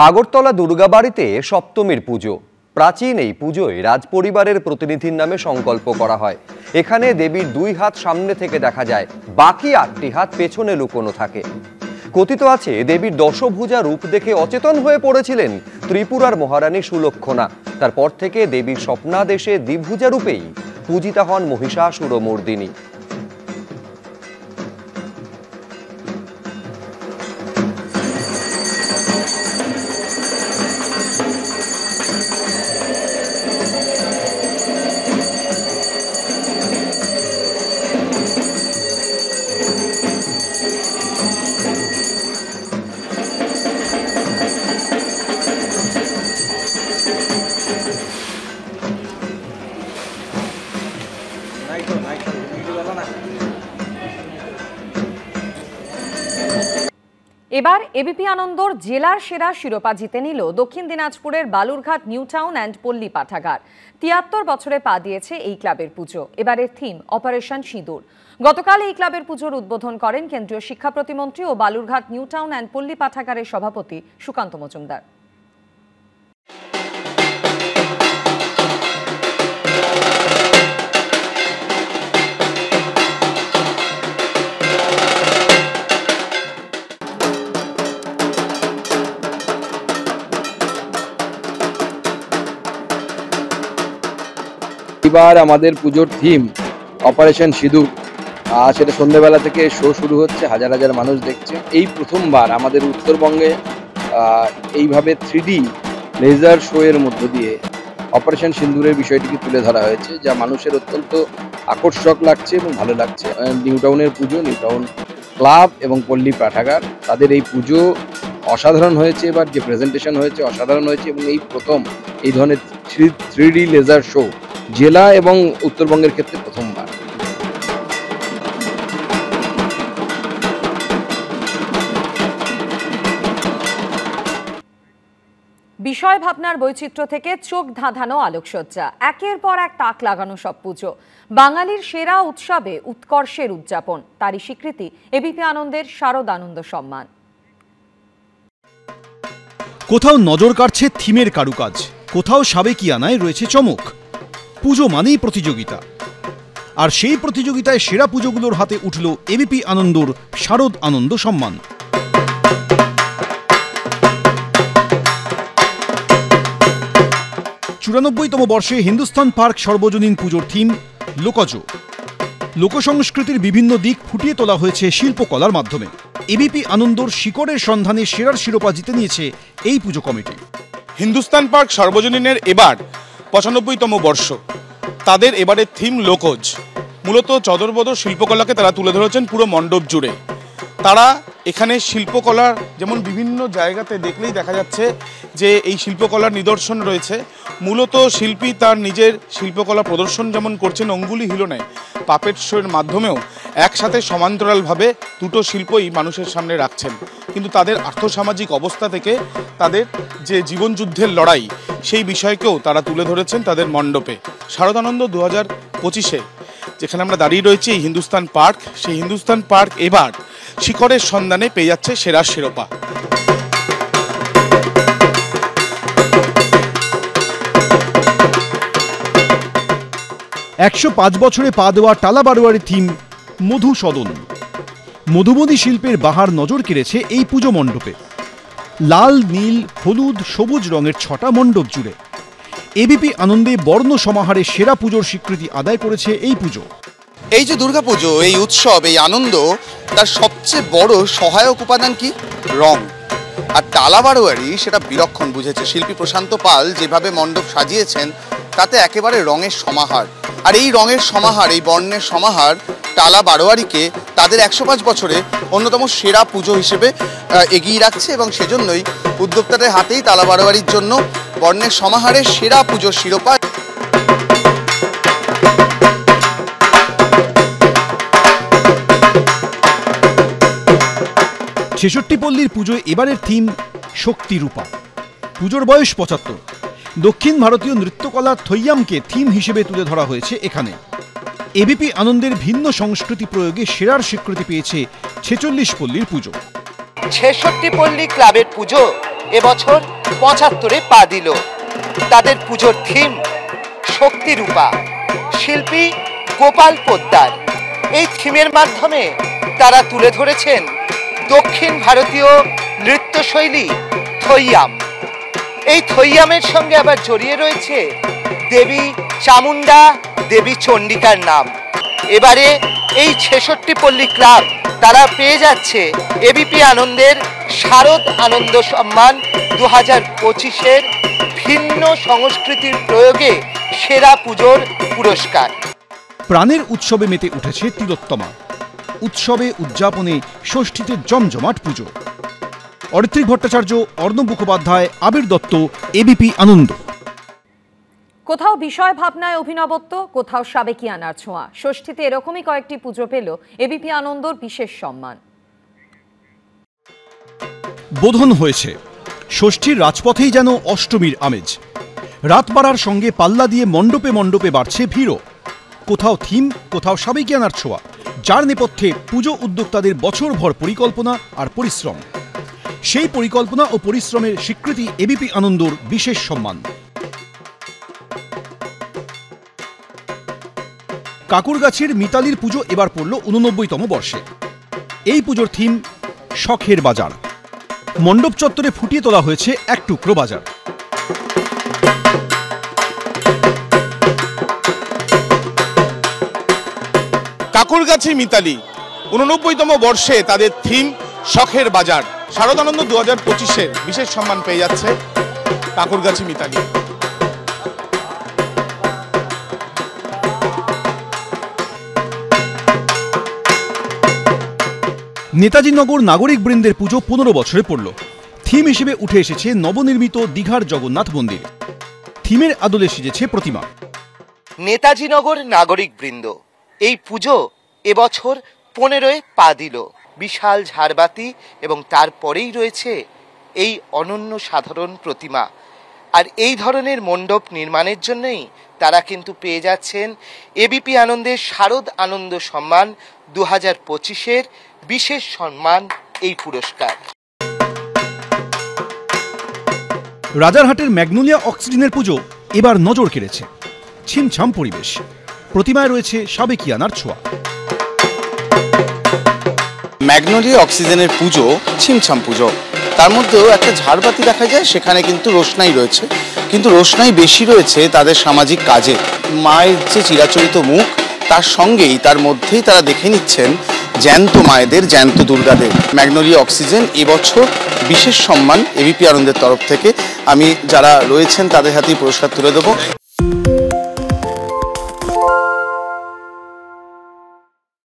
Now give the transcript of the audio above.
আগরতলা দুর্গাবাড়িতে সপ্তমীর পুজো। প্রাচীন এই পুজোয় রাজপরিবারের প্রতিনিধির নামে সংকল্প করা হয়। এখানে দেবীর দুই হাত সামনে থেকে দেখা যায়, বাকি 8টি হাত পেছনে লুকোনো থাকে। কথিত আছে দেবীর দশভুজা রূপ দেখে অচেতন হয়ে পড়েছিলেন ত্রিপুরার মহারানী সুলক্ষণা। তারপর থেকে দেবীর স্বপ্নাদেশে দ্বিভুজা রূপেই পূজিতা হন মহিষাসুরমর্দিনী। এবার এবিপি আনন্দর জেলার সেরা শিরোপা জিতে নিল দক্ষিণ দিনাজপুরের বালুরঘাট নিউ টাউন অ্যান্ড পল্লী পাঠাগার। ৭৩ বছরে পা দিয়েছে এই ক্লাবের পুজো। এবারের থিম অপারেশন সিঁদুর। গতকাল এই ক্লাবের পুজোর উদ্বোধন করেন কেন্দ্রীয় শিক্ষা প্রতিমন্ত্রী ও বালুরঘাট নিউ টাউন অ্যান্ড পল্লী পাঠাগারের সভাপতি সুকান্ত মজুমদার। এবার আমাদের পুজোর থিম অপারেশন সিঁদুর। সেটা সন্ধ্যেবেলা থেকে শো শুরু হচ্ছে, হাজার হাজার মানুষ দেখছে। এই প্রথমবার আমাদের উত্তরবঙ্গে এইভাবে 3D লেজার শো এর মধ্য দিয়ে অপারেশন সিঁদুরের বিষয়টিকে তুলে ধরা হয়েছে, যা মানুষের অত্যন্ত আকর্ষক লাগছে এবং ভালো লাগছে। নিউ টাউনের পুজো, নিউ টাউন ক্লাব এবং পল্লী পাঠাগার, তাদের এই পুজো অসাধারণ হয়েছে। এবার যে প্রেজেন্টেশন হয়েছে অসাধারণ হয়েছে এবং এই প্রথম এই ধরনের 3D লেজার শো জেলা এবং উত্তরবঙ্গের ক্ষেত্রে প্রথমবার। বিষয় ভাবনার বৈচিত্র্য থেকে চোখ ধাঁধানো আলোকসজ্জা, একের পর এক তাক লাগানো সব পুজো, বাঙালির সেরা উৎসবে উৎকর্ষের উদযাপন, তারই স্বীকৃতি এবিপি আনন্দের শারদ আনন্দ সম্মান। কোথাও নজর কাড়ছে থিমের কারুকাজ, কোথাও সাবেকিয়ানায় রয়েছে চমক। পুজো মানেই প্রতিযোগিতা, আর সেই প্রতিযোগিতায় সেরা পুজোগুলোর হাতে উঠল এবিপি আনন্দর শারদ আনন্দ সম্মান। ৯৪তম বর্ষে হিন্দুস্তান পার্ক সর্বজনীন পুজোর থিম লোকজ। লোকসংস্কৃতির বিভিন্ন দিক ফুটিয়ে তোলা হয়েছে শিল্পকলার মাধ্যমে। এবিপি আনন্দর শিকড়ের সন্ধানে সেরার শিরোপা জিতে নিয়েছে এই পুজো কমিটি। হিন্দুস্তান পার্ক সর্বজনীনের এবার ৯৫তম বর্ষ। তাদের এবারের থিম লোকজ। মূলত চদরবদর শিল্পকলাকে তারা তুলে ধরেছেন পুরো মণ্ডপ জুড়ে। তারা এখানে শিল্পকলার যেমন বিভিন্ন জায়গাতে দেখলেই দেখা যাচ্ছে যে এই শিল্পকলার নিদর্শন রয়েছে। মূলত শিল্পী তার নিজের শিল্পকলা প্রদর্শন যেমন করছেন অঙ্গুলি হিলনে, পাপেট শোয়ের মাধ্যমেও একসাথে সমান্তরালভাবে দুটো শিল্পই মানুষের সামনে রাখছেন। কিন্তু তাদের আর্থসামাজিক অবস্থা থেকে তাদের যে জীবনযুদ্ধের লড়াই, সেই বিষয়কেও তারা তুলে ধরেছেন তাদের মণ্ডপে। শারদানন্দ 2025-এ যেখানে আমরা দাঁড়িয়ে রয়েছি এই হিন্দুস্তান পার্ক, সেই হিন্দুস্তান পার্ক এবার শিখরের সন্ধানে পেয়ে যাচ্ছে সেরা শিরোপা। একশো 5 বছরে পা দেওয়া টালা বারোয়ারি থিম মধুসদন। মধুমতি শিল্পের বাহার নজর কেড়েছে এই পুজো মণ্ডপে। লাল, নীল, হলুদ, সবুজ রঙের 6টা মণ্ডপ জুড়ে এবিপি আনন্দে বর্ণ সমাহারে সেরা পুজোর স্বীকৃতি আদায় করেছে এই পুজো। এই যে দুর্গাপুজো, এই উৎসব, এই আনন্দ, তার সবচেয়ে বড় সহায়ক উপাদান কি? রং। আর টালা বারোয়ারি সেটা বিলক্ষণ বুঝেছে। শিল্পী প্রশান্ত পাল যেভাবে মণ্ডপ সাজিয়েছেন তাতে একেবারে রঙের সমাহার। আর এই রঙের সমাহার, এই বর্ণের সমাহার টালা বারোয়ারিকে তাদের 105 বছরে অন্যতম সেরা পুজো হিসেবে এগিয়ে রাখছে এবং সেজন্যই উদ্যোক্তাদের হাতেই টালা বারোয়ারির জন্য বর্ণের সমাহারের সেরা পুজোর শিরোপা। ছেষট্টি পল্লীর পুজোয় এবারের থিম শক্তি রূপা। পুজোর বয়স 75। দক্ষিণ ভারতীয় নৃত্যকলা থৈয়ামকে থিম হিসেবে তুলে ধরা হয়েছে এখানে। এবিপি আনন্দের ভিন্ন সংস্কৃতি প্রয়োগে সেরার স্বীকৃতি পেয়েছে 46 পল্লীর পুজো। 66 পল্লী ক্লাবের পুজো এবছর ৭৫-এ পা দিল। তাদের পুজোর থিম শক্তিরূপা, শিল্পী গোপাল পোদ্দার। এই থিমের মাধ্যমে তারা তুলে ধরেছেন দক্ষিণ ভারতীয় নৃত্যশৈলী থৈয়াম। এই থৈয়ামের সঙ্গে আবার জড়িয়ে রয়েছে দেবী চামুন্ডা, দেবী চণ্ডিকার নাম। এবারে এই ৬৬ পল্লী ক্লাব তারা পেয়ে যাচ্ছে এবিপি আনন্দের শারদ আনন্দ সম্মান ২০২৫-এর ভিন্ন সংস্কৃতির প্রয়োগে সেরা পুজোর পুরস্কার। প্রাণের উৎসবে মেতে উঠেছে তিলোত্তমা। উৎসবে উদযাপনে ষষ্ঠীতে জমজমাট পুজো। অরিত্রিক ভট্টাচার্য, অর্ণব মুখোপাধ্যায়, আবির দত্ত, এবিপি আনন্দ। কোথাও বিষয় ভাবনায় অভিনবত্ব, কোথাও সাবেকিয়ানার ছোঁয়া। ষষ্ঠীতে এরকমই কয়েকটি পুজো পেল এবিপি আনন্দর বিশেষ সম্মান। বোধন হয়েছে ষষ্ঠীর রাজপথেই যেন অষ্টমীর আমেজ। রাত বাড়ার সঙ্গে পাল্লা দিয়ে মণ্ডপে মণ্ডপে বাড়ছে ভিড়ও। কোথাও থিম, কোথাও সাবেকিয়ানার ছোঁয়া, যার নেপথ্যে পুজো উদ্যোক্তাদের বছরভর পরিকল্পনা আর পরিশ্রম। সেই পরিকল্পনা ও পরিশ্রমের স্বীকৃতি এবিপি আনন্দর বিশেষ সম্মান। কাকুরগাছির মিতালির পুজো এবার পড়ল ৮৯তম বর্ষে। এই পুজোর থিম শখের বাজার। মণ্ডপ চত্বরে ফুটিয়ে তোলা হয়েছে এক টুকরো বাজার। কাকুরগাছি মিতালি ৮৯তম বর্ষে তাদের থিম শখের বাজার। শারদানন্দ ২০২৫-এর বিশেষ সম্মান পেয়ে যাচ্ছে কাকুরগাছি মিতালি। নেতাজিনগর নাগরিক বৃন্দের পুজো ১৫ বছরে পড়ল। থিম হিসেবে উঠে এসেছে নবনির্মিত দীঘার জগন্নাথ মন্দির। থিমের আদলে সেজেছে প্রতিমা। নেতাজিনগর নাগরিক বৃন্দ এই পুজো এবছর ১৫-এ পা দিল। বিশাল ঝাড়বাতি এবং তারপরেই রয়েছে এই অনন্য সাধারণ প্রতিমা। আর এই ধরনের মণ্ডপ নির্মাণের জন্যই তারা কিন্তু পেয়ে যাচ্ছেন এবিপি আনন্দের শারদ আনন্দ সম্মান ২০২৫-এর বিশেষ সম্মান, এই পুরস্কার। রাজারহাটের ম্যাগনোলিয়া অক্সিজেনের পুজো এবার নজর কেড়েছে। ছিমছাম পরিবেশ, প্রতিমায় রয়েছে সাবেকিয়ানার ছোঁয়া। ম্যাগনোলিয়া অক্সিজেনের পুজো ছিমছাম পুজো, তার মধ্যেও একটা ঝাড়বাতি দেখা যায়। সেখানে কিন্তু রোশনাই রয়েছে, কিন্তু রোশনাই বেশি রয়েছে তাদের সামাজিক কাজে। মায়ের যে চিরাচরিত মুখ, তার সঙ্গেই তার মধ্যেই তারা দেখে নিচ্ছেন জ্যান্ত মায়েদের, জ্যান্ত দুর্গাদের। ম্যাগনোলিয়া অক্সিজেন এবছর বিশেষ সম্মান এবিপি আনন্দের তরফ থেকে। আমি যারা রয়েছেন তাদের হাতেই পুরস্কার তুলে দেবো।